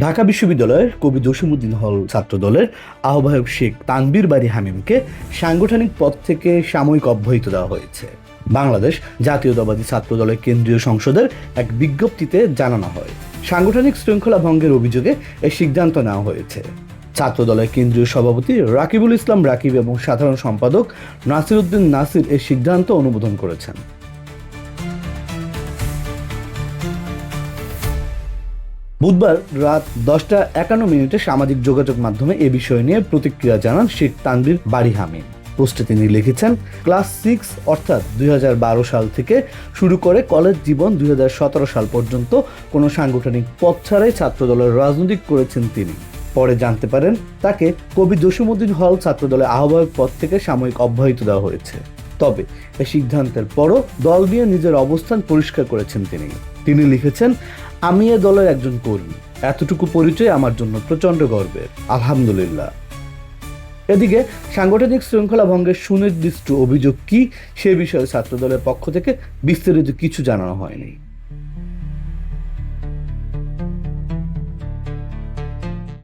ঢাকা বিশ্ববিদ্যালয়ের কবি জসিমউদ্দিন হল ছাত্রদলের আহ্বায়ক শেখ তানভীর বারী হামিমকে সাংগঠনিক পদ থেকে সাময়িক অব্যাহতি দেওয়া হয়েছে। বাংলাদেশ জাতীয়তাবাদী ছাত্রদলের কেন্দ্রীয় সংসদের এক বিজ্ঞপ্তিতে জানানো হয়, সাংগঠনিক শৃঙ্খলা ভঙ্গের অভিযোগে এই সিদ্ধান্ত নেওয়া হয়েছে। ছাত্রদলের কেন্দ্রীয় সভাপতি রাকিবুল ইসলাম রাকিব এবং সাধারণ সম্পাদক নাসির উদ্দিন নাসির এই সিদ্ধান্ত অনুমোদন করেছেন। বুধবার রাত 10:51 সামাজিক যোগাযোগ মাধ্যমে এ বিষয় নিয়ে প্রতিক্রিয়া জানান শেখ তানভীর বারী হামিম। পোস্টে তিনি লিখেছেন, ক্লাস 6 অর্থাৎ 2012 সাল থেকে শুরু করে কলেজ জীবন 2017 সাল পর্যন্ত কোনো সাংগঠনিক পদ ছাড়াই ছাত্রদলের রাজনীতি করেছেন তিনি। পরে জানতে পারেন তাকে কবি জসিমউদ্দিন হল ছাত্রদলের আহ্বায়ক পদ থেকে সাময়িক অব্যাহতি দেওয়া হয়েছে। তবে এই সিদ্ধান্তের পরও দল নিয়ে নিজের অবস্থান পরিষ্কার করেছেন তিনি লিখেছেন, আমি এ দলের একজন কর্মী, এতটুকু পরিচয় আমার জন্য প্রচণ্ড গর্বের, আলহামদুলিল্লাহ। এদিকে সাংগঠনিক শৃঙ্খলা ভঙ্গের সুনির্দিষ্ট অভিযোগ কি সে বিষয়ে ছাত্রদলের পক্ষ থেকে বিস্তারিত কিছু জানানো হয়নি।